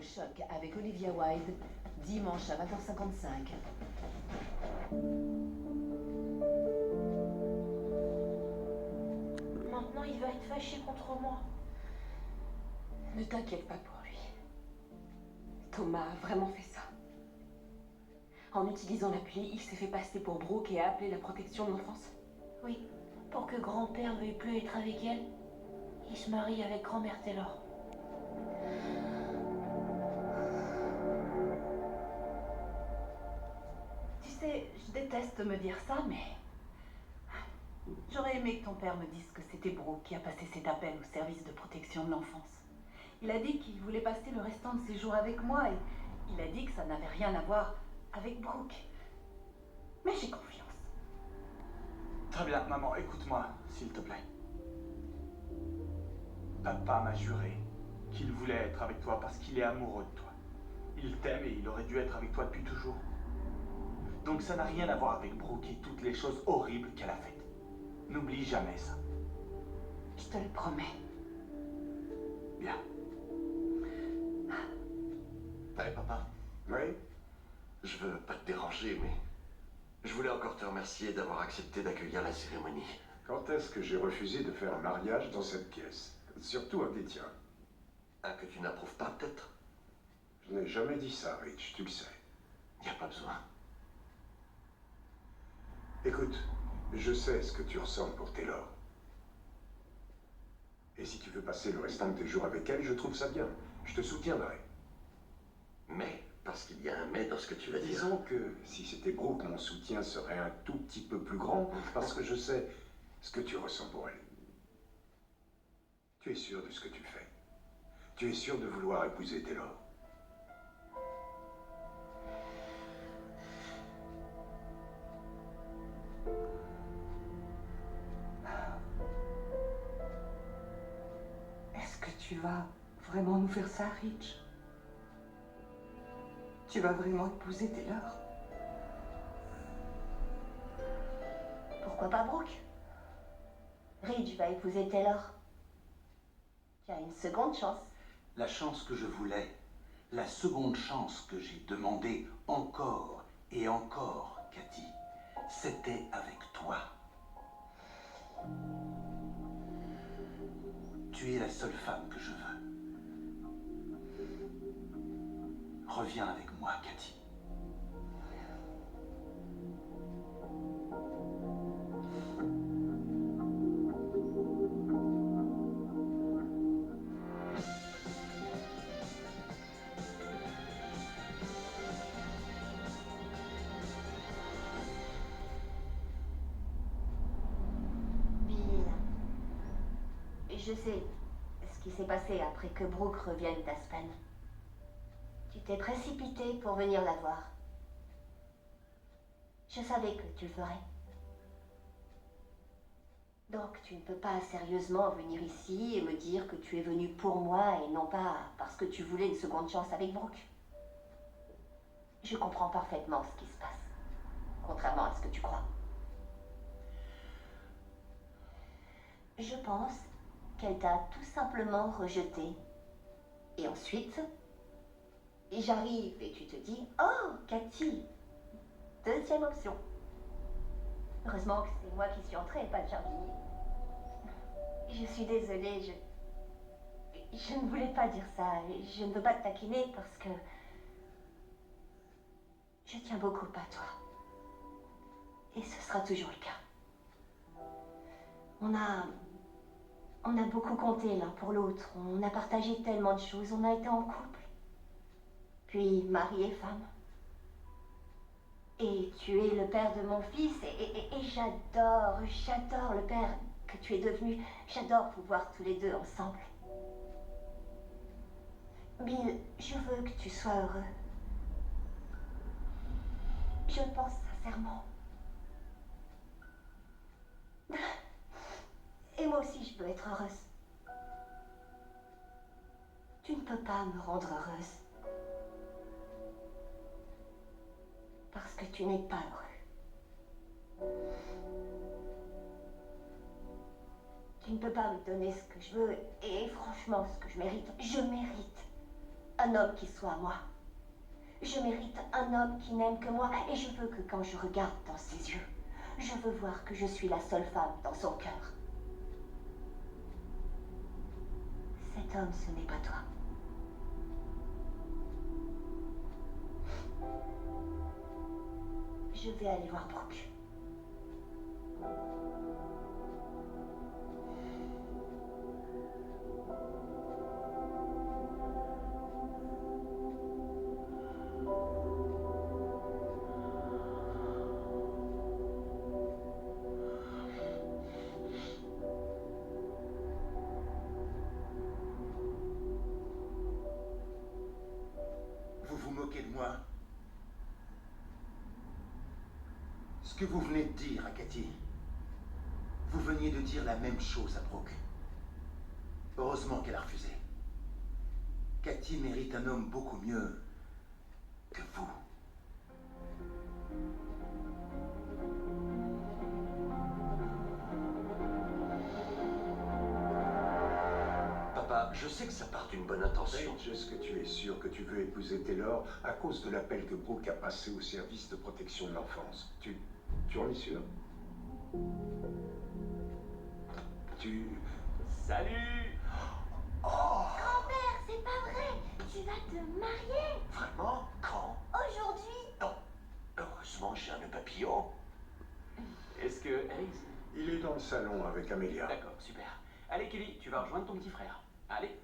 le choc avec Olivia Wilde, dimanche à 20h55. Maintenant, il va être fâché contre moi. Ne t'inquiète pas pour lui. Thomas a vraiment fait ça. En utilisant l'appli, il s'est fait passer pour Brooke et a appelé la protection de l'enfance. Oui, pour que grand-père ne veuille plus être avec elle, il se marie avec grand-mère Taylor. Tu sais, je déteste me dire ça, mais... J'aurais aimé que ton père me dise que c'était Brooke qui a passé cet appel au service de protection de l'enfance. Il a dit qu'il voulait passer le restant de ses jours avec moi et il a dit que ça n'avait rien à voir avec Brooke. Mais j'ai confiance. Très bien, maman, écoute-moi, s'il te plaît. Papa m'a juré qu'il voulait être avec toi parce qu'il est amoureux de toi. Il t'aime et il aurait dû être avec toi depuis toujours. Donc ça n'a rien à voir avec Brooke et toutes les choses horribles qu'elle a faites. N'oublie jamais ça. Je te le promets. Bien. Allez, papa. Oui? Je veux pas te déranger, mais je voulais encore te remercier d'avoir accepté d'accueillir la cérémonie. Quand est-ce que j'ai refusé de faire un mariage dans cette pièce? Surtout un des tiens. Un que tu n'approuves pas, peut-être? Je n'ai jamais dit ça, Rich, tu le sais. Y a pas besoin. Écoute, je sais ce que tu ressens pour Taylor. Et si tu veux passer le restant de tes jours avec elle, je trouve ça bien. Je te soutiendrai. Mais, parce qu'il y a un mais dans ce que tu vas dire. Disons que si c'était Brooke, mon soutien serait un tout petit peu plus grand, parce que je sais ce que tu ressens pour elle. Tu es sûr de ce que tu fais. Tu es sûr de vouloir épouser Taylor. Est-ce que tu vas vraiment nous faire ça, Rich? Tu vas vraiment épouser Taylor? Pourquoi pas Brooke? Ridge va épouser Taylor. Tu as une seconde chance. La chance que je voulais, la seconde chance que j'ai demandée encore et encore, Cathy, c'était avec toi. Tu es la seule femme que je veux. Reviens avec moi, Cathy. Je sais ce qui s'est passé après que Brooke revienne d'Aspen. Tu t'es précipité pour venir la voir. Je savais que tu le ferais. Donc tu ne peux pas sérieusement venir ici et me dire que tu es venu pour moi et non pas parce que tu voulais une seconde chance avec Brooke. Je comprends parfaitement ce qui se passe, contrairement à ce que tu crois. Je pense qu'elle t'a tout simplement rejeté. Et ensuite, j'arrive et tu te dis « Oh, Cathy, deuxième option. » Heureusement que c'est moi qui suis entrée et pas le jardinier. Je suis désolée, je ne voulais pas dire ça. Je ne veux pas te taquiner parce que je tiens beaucoup à toi. Et ce sera toujours le cas. On a beaucoup compté l'un pour l'autre, on a partagé tellement de choses, on a été en couple. Puis mari et femme. Et tu es le père de mon fils et j'adore le père que tu es devenu. J'adore vous voir tous les deux ensemble. Bill, je veux que tu sois heureux. Je le pense sincèrement. Et moi aussi, je peux être heureuse. Tu ne peux pas me rendre heureuse. Parce que tu n'es pas heureux. Tu ne peux pas me donner ce que je veux et franchement ce que je mérite. Je mérite un homme qui soit à moi. Je mérite un homme qui n'aime que moi et je veux que quand je regarde dans ses yeux, je veux voir que je suis la seule femme dans son cœur. Cet homme, ce n'est pas toi. Je vais aller voir Brooke. Vous vous moquez de moi? Ce que vous venez de dire à Cathy, vous veniez de dire la même chose à Brooke. Heureusement qu'elle a refusé. Cathy mérite un homme beaucoup mieux que vous. Papa, je sais que ça part d'une bonne intention. Paige, est-ce que tu es sûr que tu veux épouser Taylor à cause de l'appel que Brooke a passé au service de protection de l'enfance? Tu en es sûr? Salut! Grand-père, c'est pas vrai. Tu vas te marier Vraiment? Quand? aujourd'hui. Non. Heureusement, j'ai un nœud papillon. Est-ce que Alex... Il est dans le salon avec Amelia. D'accord, super. Allez Kelly, tu vas rejoindre ton petit frère. Allez.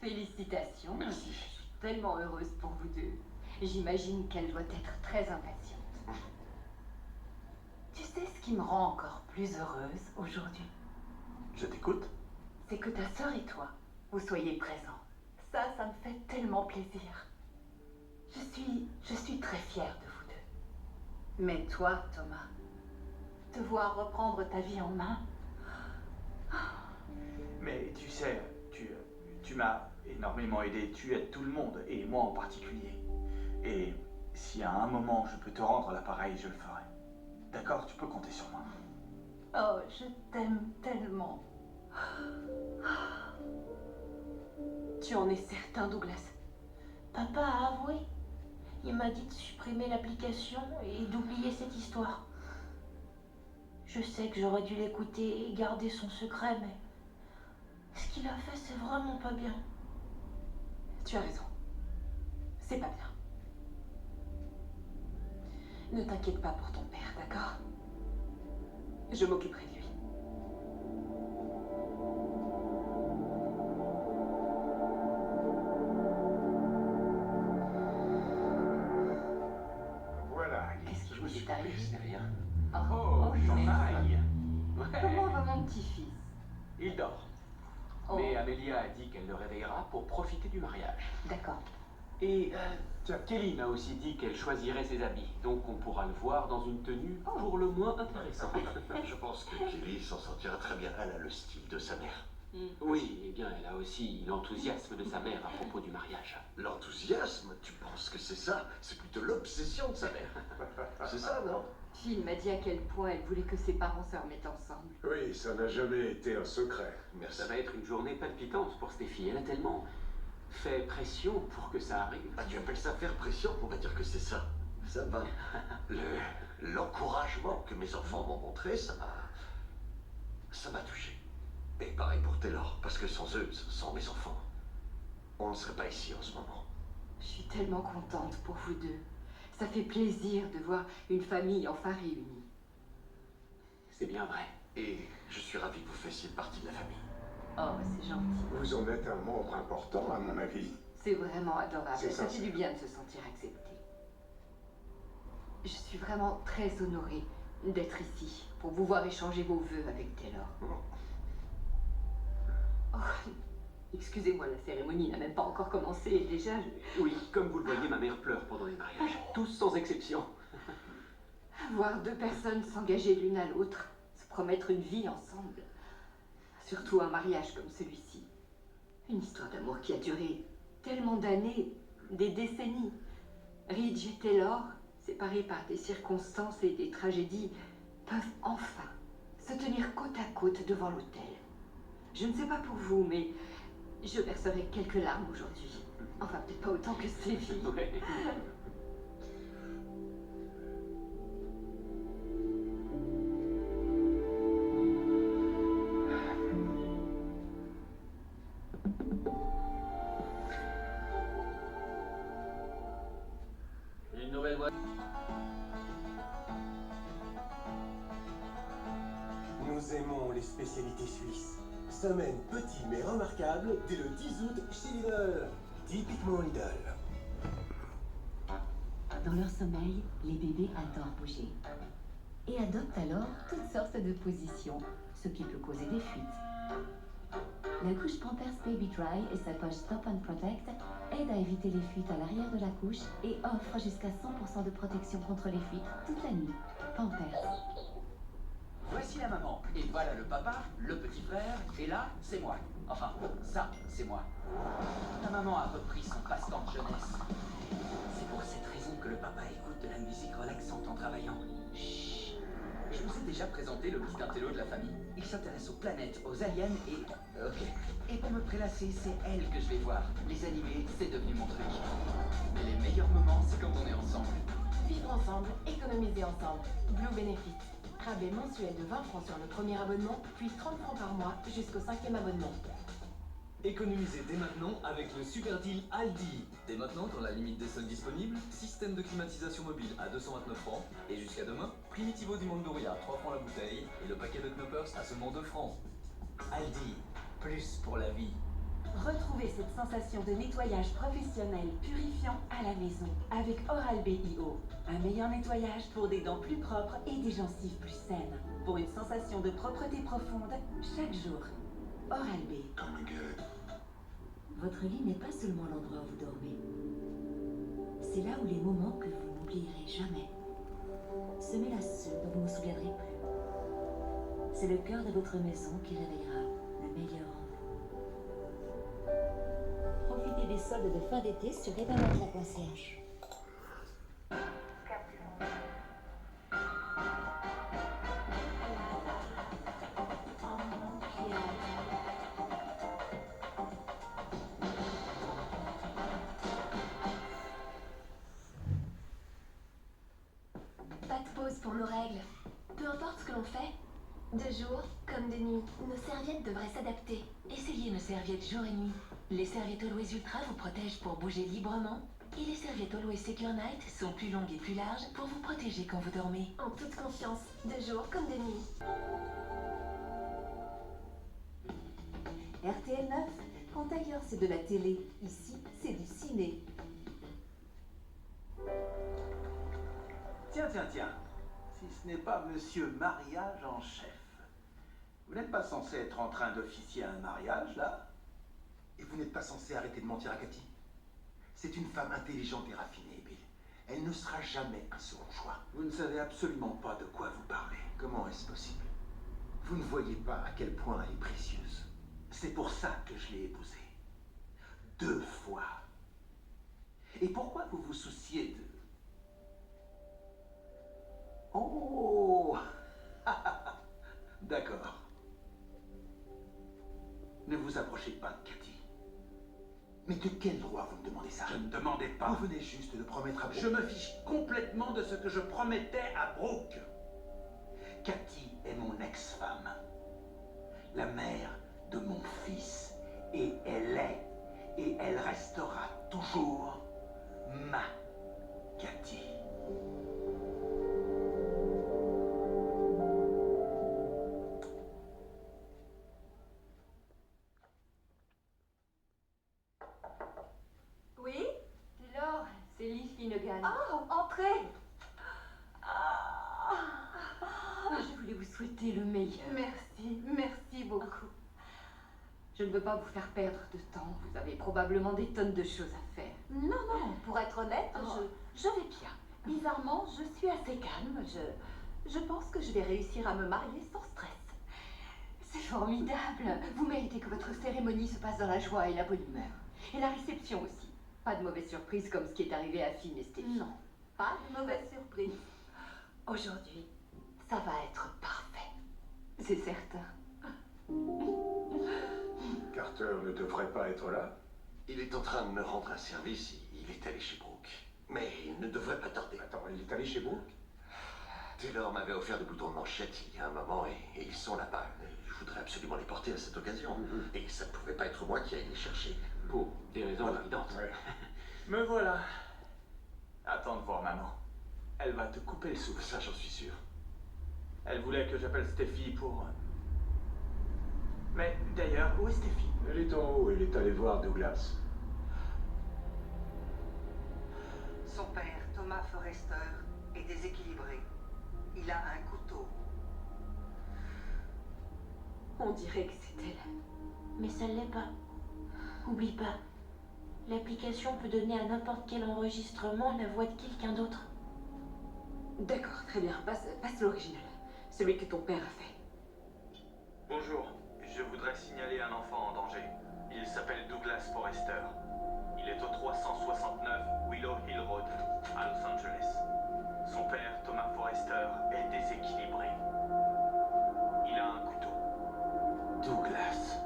Félicitations. Merci. Je suis tellement heureuse pour vous deux. J'imagine qu'elle doit être très impatiente. Tu sais ce qui me rend encore plus heureuse aujourd'hui? Je t'écoute. C'est que ta sœur et toi, vous soyez présents. Ça me fait tellement plaisir. Je suis très fière de vous deux. Mais toi, Thomas, te voir reprendre ta vie en main, Mais tu sais, tu m'as énormément aidé. Tu aides tout le monde, et moi en particulier. Et si à un moment je peux te rendre l'appareil, je le ferai. D'accord, tu peux compter sur moi. oh, je t'aime tellement. Tu en es certain, Douglas? Papa a avoué. Il m'a dit de supprimer l'application et d'oublier cette histoire. Je sais que j'aurais dû l'écouter et garder son secret, mais ce qu'il a fait, c'est vraiment pas bien. Tu as raison. C'est pas bien. Ne t'inquiète pas pour ton père, d'accord? Je m'occuperai de lui. Voilà. Qu'est-ce qui vous est arrivé? C'est rien. Oh, champagne. Comment va mon petit-fils? Il dort. Oh. Mais Amelia a dit qu'elle le réveillera pour profiter du mariage. D'accord. Et Kelly m'a aussi dit qu'elle choisirait ses habits. Donc on pourra le voir dans une tenue pour le moins intéressante. Je pense que Kelly s'en sortira très bien. Elle a le style de sa mère. Oui, eh bien, elle a aussi l'enthousiasme de sa mère à propos du mariage. L'enthousiasme, tu penses que c'est ça? C'est plutôt l'obsession de sa mère. C'est ça, non? Phil m'a dit à quel point elle voulait que ses parents se remettent ensemble. Oui, ça n'a jamais été un secret. Merci. Ça va être une journée palpitante pour Stéphie. Elle a tellement fait pression pour que ça arrive. Ah, tu appelles ça faire pression? On va dire que c'est ça. Ça va. L'encouragement que mes enfants m'ont montré, ça m'a touché. Et pareil pour Taylor, parce que sans eux, sans mes enfants, on ne serait pas ici en ce moment. Je suis tellement contente pour vous deux. Ça fait plaisir de voir une famille enfin réunie. C'est bien vrai. Et je suis ravi que vous fassiez partie de la famille. Oh, c'est gentil. Vous en êtes un membre important, à mon avis. C'est vraiment adorable. C'est Ça ça, fait du bien de se sentir accepté. Je suis vraiment très honorée d'être ici pour vous voir échanger vos vœux avec Taylor. Oh, excusez-moi, la cérémonie n'a même pas encore commencé et déjà Oui, comme vous le voyez, ma mère pleure pendant les mariages. Tous sans exception. voir deux personnes s'engager l'une à l'autre, se promettre une vie ensemble. Surtout un mariage comme celui-ci. Une histoire d'amour qui a duré tellement d'années, des décennies. Ridge et Taylor, séparés par des circonstances et des tragédies, peuvent enfin se tenir côte à côte devant l'autel. Je ne sais pas pour vous, mais Je verserai quelques larmes aujourd'hui. Enfin, peut-être pas autant que Stevie. Ouais. Une nouvelle voix. Nous aimons les spécialités suisses. Semaine petit mais remarquable dès le 10 août chez Lidl. Typiquement Lidl. Dans leur sommeil, les bébés adorent bouger et adoptent alors toutes sortes de positions, ce qui peut causer des fuites. La couche Pampers Baby Dry et sa poche Stop and Protect aident à éviter les fuites à l'arrière de la couche et offrent jusqu'à 100% de protection contre les fuites toute la nuit. Pampers. Voici la maman, et voilà le papa, le petit frère, et là, c'est moi. Enfin, ça, c'est moi. La maman a repris son passe-temps de jeunesse. C'est pour cette raison que le papa écoute de la musique relaxante en travaillant. Chut. Je vous ai déjà présenté le petit intello de la famille. Il s'intéresse aux planètes, aux aliens et... Ok. Et pour me prélasser, c'est elle que je vais voir. Les animés, c'est devenu mon truc. Mais les meilleurs moments, c'est quand on est ensemble. Vivre ensemble, économiser ensemble. Blue Benefit. Rabais mensuel de 20 francs sur le premier abonnement, puis 30 francs par mois jusqu'au 5e abonnement. Économisez dès maintenant avec le super deal Aldi. Dès maintenant, dans la limite des soldes disponibles, système de climatisation mobile à 229 francs. Et jusqu'à demain, Primitivo du Mondoria, 3 francs la bouteille. Et le paquet de Knoppers à seulement 2 francs. Aldi, plus pour la vie. Retrouvez cette sensation de nettoyage professionnel purifiant à la maison avec Oral-B IO. Un meilleur nettoyage pour des dents plus propres et des gencives plus saines. Pour une sensation de propreté profonde chaque jour. Oral-B. Votre lit n'est pas seulement l'endroit où vous dormez. C'est là où les moments que vous n'oublierez jamais. Semez-la ceux dont vous ne vous souviendrez plus. C'est le cœur de votre maison qui réveillera le meilleur en vous. Profitez des soldes de fin d'été sur ebenatla.ch. Pas de pause pour nos règles. Peu importe ce que l'on fait, de jour comme de nuit, nos serviettes devraient s'adapter. Essayez nos serviettes jour et nuit. Les serviettes Always Ultra vous protègent pour bouger librement. Et les serviettes Always Secure Night sont plus longues et plus larges pour vous protéger quand vous dormez. En toute confiance, de jour comme de nuit. RTL 9, quand ailleurs c'est de la télé, ici c'est du ciné. Tiens, si ce n'est pas Monsieur Mariage en chef. Vous n'êtes pas censé être en train d'officier à un mariage, là? Et vous n'êtes pas censé arrêter de mentir à Cathy? C'est une femme intelligente et raffinée, Bill. Elle ne sera jamais un second choix. Vous ne savez absolument pas de quoi vous parlez. Comment est-ce possible? Vous ne voyez pas à quel point elle est précieuse. C'est pour ça que je l'ai épousée. 2 fois. Et pourquoi vous vous souciez de... Oh! D'accord. Ne vous approchez pas de Cathy. Mais de quel droit vous me demandez ça? Je ne demandais pas. Vous venez juste de promettre à Brooke. Je me fiche complètement de ce que je promettais à Brooke. Cathy est mon ex-femme. La mère de mon fils. Et elle est, et elle restera toujours ma Cathy. Oui? Laure, c'est Liz Finnegan. Oh, entrez! Je voulais vous souhaiter le meilleur. Merci beaucoup. Je ne veux pas vous faire perdre de temps. Vous avez probablement des tonnes de choses à faire. Non, pour être honnête, je vais bien. Bizarrement, je suis assez calme. Je pense que je vais réussir à me marier sans stress. C'est formidable. Vous méritez que votre cérémonie se passe dans la joie et la bonne humeur. Et la réception aussi. Pas de mauvaise surprise comme ce qui est arrivé à Finn et Stéphie. Non, pas de mauvaise surprise. Aujourd'hui, ça va être parfait. C'est certain. Carter ne devrait pas être là. Il est en train de me rendre un service. Il est allé chez Brooke. Mais il ne devrait pas tarder. Attends, il est allé chez Brooke? Taylor m'avait offert des boutons de manchette il y a un moment et ils sont là-bas. Je voudrais absolument les porter à cette occasion. Et ça ne pouvait pas être moi qui aille les chercher. Pour des raisons évidentes. Ouais. Me voilà. Attends de voir maman. Elle va te couper le souffle. Ça, j'en suis sûr. Elle voulait que j'appelle Steffi pour... Mais d'ailleurs, où est Steffi? Elle est en haut, elle est allée voir Douglas. Son père, Thomas Forrester, est déséquilibré. Il a un couteau. On dirait que c'est elle. Mais ça ne l'est pas. Oublie pas, l'application peut donner à n'importe quel enregistrement la voix de quelqu'un d'autre. D'accord, très bien. Passe l'original. Celui que ton père a fait. Bonjour, je voudrais signaler un enfant en danger. Il s'appelle Douglas Forrester. Il est au 369 Willow Hill Road, à Los Angeles. Son père, Thomas Forrester, est déséquilibré. Il a un couteau. Douglas.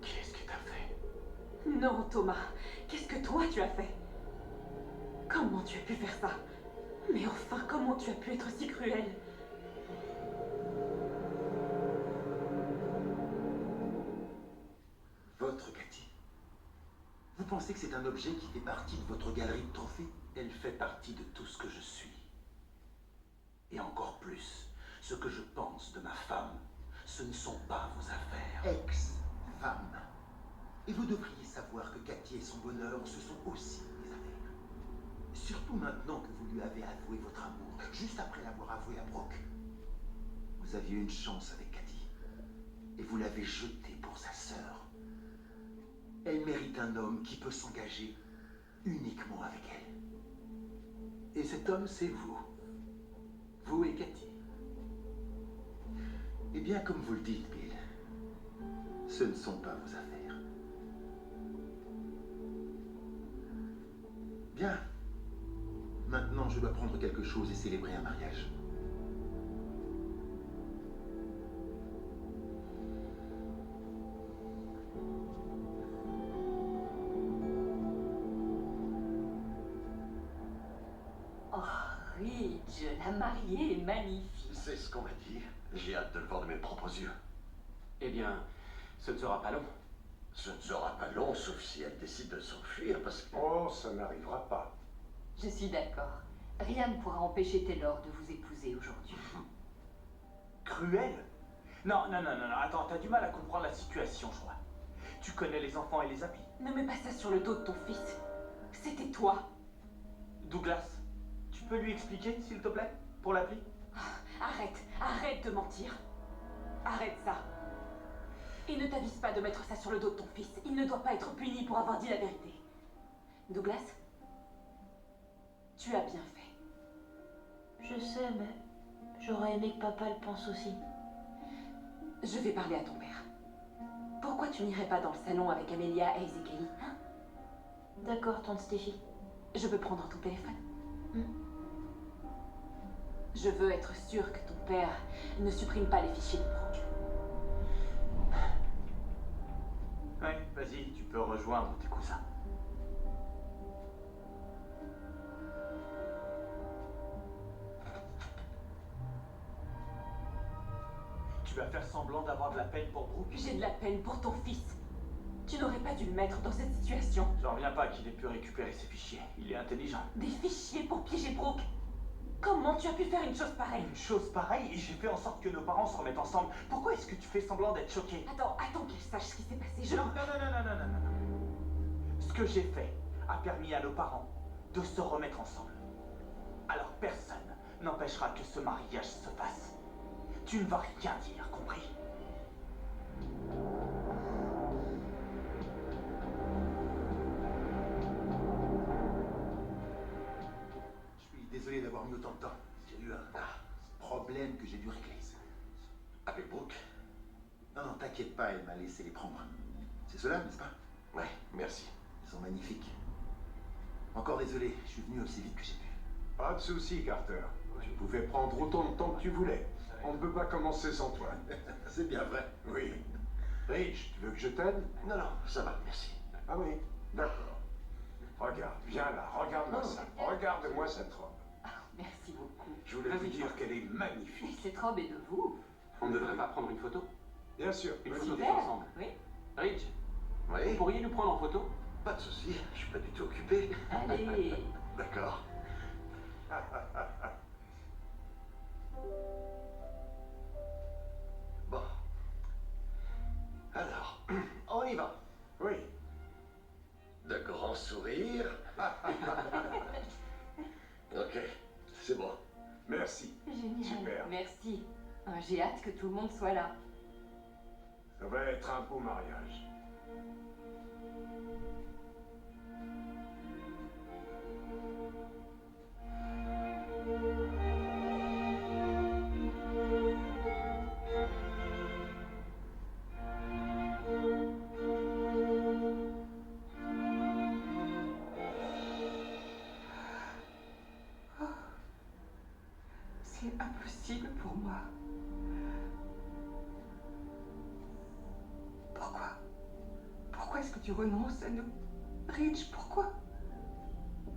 Qu'est-ce que t'as fait? Non, Thomas. Qu'est-ce que toi tu as fait? Comment tu as pu faire ça? Mais enfin, comment tu as pu être si cruel? Votre Cathy. Vous pensez que c'est un objet qui fait partie de votre galerie de trophées? Elle fait partie de tout ce que je suis. Et encore plus, ce que je pense de ma femme. Ce ne sont pas vos affaires. Ex-femme. Et vous devriez savoir que Cathy et son bonheur, ce sont aussi mes affaires. Surtout maintenant que vous lui avez avoué votre amour, juste après l'avoir avoué à Brooke. Vous aviez une chance avec Cathy. Et vous l'avez jetée pour sa sœur. Elle mérite un homme qui peut s'engager uniquement avec elle. Et cet homme, c'est vous. Vous et Cathy. Eh bien, comme vous le dites, Bill, ce ne sont pas vos affaires. Bien. Maintenant, je dois prendre quelque chose et célébrer un mariage. Oh, Ridge, la mariée est magnifique. C'est ce qu'on m'a dit. J'ai hâte de le voir de mes propres yeux. Eh bien, ce ne sera pas long. Ce ne sera pas long, sauf si elle décide de s'enfuir, parce que... Oh, ça n'arrivera pas. Je suis d'accord. Rien ne pourra empêcher Taylor de vous épouser aujourd'hui. Cruel? Non, attends, t'as du mal à comprendre la situation, je crois. Tu connais les enfants et les habits. Ne mets pas ça sur le dos de ton fils. C'était toi. Douglas, tu peux lui expliquer, s'il te plaît, pour l'appli? Arrête de mentir. Arrête ça. Et ne t'avise pas de mettre ça sur le dos de ton fils. Il ne doit pas être puni pour avoir dit la vérité. Douglas, tu as bien fait. Je sais, mais j'aurais aimé que papa le pense aussi. Je vais parler à ton père. Pourquoi tu n'irais pas dans le salon avec Amelia et Ezekiel, hein? D'accord, tante Steffi. Je peux prendre ton téléphone? Je veux être sûre que ton père ne supprime pas les fichiers de Brooke. Ouais, vas-y, tu peux rejoindre tes cousins. Tu vas faire semblant d'avoir de la peine pour Brooke? J'ai de la peine pour ton fils. Tu n'aurais pas dû le mettre dans cette situation. J'en reviens pas qu'il ait pu récupérer ses fichiers. Il est intelligent. Des fichiers pour piéger Brooke? Comment tu as pu faire une chose pareille? Une chose pareille? Et j'ai fait en sorte que nos parents se remettent ensemble. Pourquoi est-ce que tu fais semblant d'être choqué? Attends qu'elle sache ce qui s'est passé. Non. Ce que j'ai fait a permis à nos parents de se remettre ensemble. Alors personne n'empêchera que ce mariage se fasse. Tu ne vas rien dire, compris? Désolé d'avoir mis autant de temps. J'ai eu un problème que j'ai dû régler. Avec Brooke? Non, t'inquiète pas, elle m'a laissé les prendre. C'est cela, n'est-ce pas? Ouais, merci. Ils sont magnifiques. Encore désolé, je suis venu aussi vite que j'ai pu. Pas de souci, Carter. Tu pouvais prendre autant de temps que tu voulais. On ne peut pas commencer sans toi. C'est bien vrai. Oui. Rich, tu veux que je t'aide? Non, non, ça va, merci. Ah oui, d'accord. Regarde, viens là, regarde-moi ça. Regarde-moi cette robe. Merci beaucoup. Je voulais vous dire qu'elle est magnifique. Cette robe est de vous. On ne devrait pas prendre une photo? Bien sûr. Une bonne photo idée. ensemble. Oui. Ridge, Oui, vous pourriez nous prendre en photo? pas de souci, je suis pas du tout occupé. Allez. D'accord. Bon. Alors, on y va. Oui. De grands sourires. Ok, c'est bon. Merci. Génial. Super. Merci. J'ai hâte que tout le monde soit là. Ça va être un beau mariage. C'est impossible pour moi. Pourquoi? Pourquoi est-ce que tu renonces à nous? Rich, pourquoi?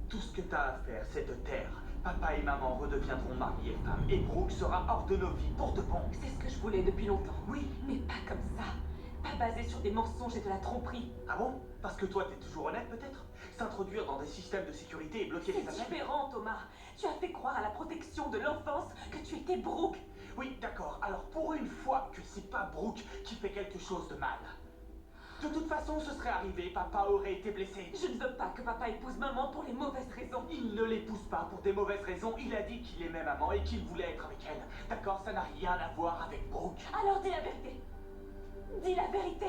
Tout ce que t'as à faire, c'est te taire. Papa et maman redeviendront mari et femme. Et Brooke sera hors de nos vies pour de bon. C'est ce que je voulais depuis longtemps. Oui. Mais pas comme ça. Pas basé sur des mensonges et de la tromperie. Ah bon? Parce que toi, t'es toujours honnête, peut-être? S'introduire dans des systèmes de sécurité et bloquer les C'est appels? différent, Thomas. Tu as fait croire à la protection de l'enfance que tu étais Brooke. Oui, d'accord. Alors pour une fois que c'est pas Brooke qui fait quelque chose de mal. De toute façon, ce serait arrivé. Papa aurait été blessé. Je ne veux pas que papa épouse maman pour les mauvaises raisons. Il ne l'épouse pas pour des mauvaises raisons. Il a dit qu'il aimait maman et qu'il voulait être avec elle. D'accord, ça n'a rien à voir avec Brooke. Alors dis la vérité. Dis la vérité.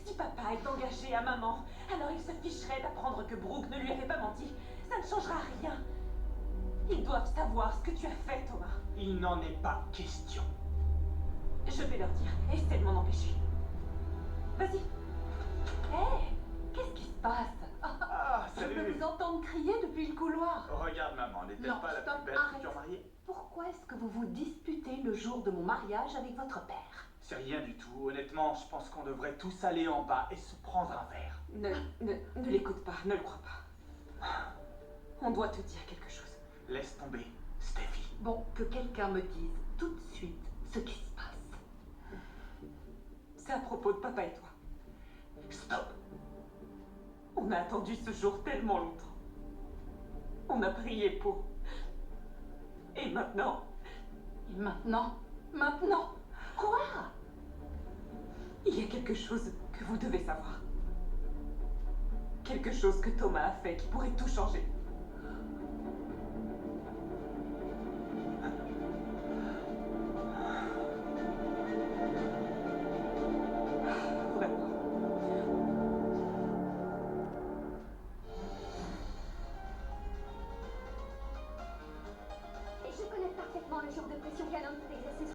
Si papa est engagé à maman, alors il se ficherait d'apprendre que Brooke ne lui avait pas menti. Ça ne changera rien. Ils doivent savoir ce que tu as fait, Thomas. Il n'en est pas question. Je vais leur dire. Essaie de m'en empêcher. Vas-y. Hé, qu'est-ce qui se passe? Ah, Je salut. peux vous entendre crier depuis le couloir. Regarde maman, n'est-elle Non, pas la stop, plus belle arrête. future mariée? Pourquoi est-ce que vous vous disputez le jour de mon mariage avec votre père? C'est rien du tout. Honnêtement, je pense qu'on devrait tous aller en bas et se prendre un verre. Ne l'écoute pas, ne le crois pas. On doit te dire quelque chose. Laisse tomber, Steffi. Bon, que quelqu'un me dise tout de suite ce qui se passe. C'est à propos de papa et toi. Stop. On a attendu ce jour tellement longtemps. On a prié pour. Et maintenant? Et maintenant? Maintenant? Quoi? Il y a quelque chose que vous devez savoir. Quelque chose que Thomas a fait qui pourrait tout changer.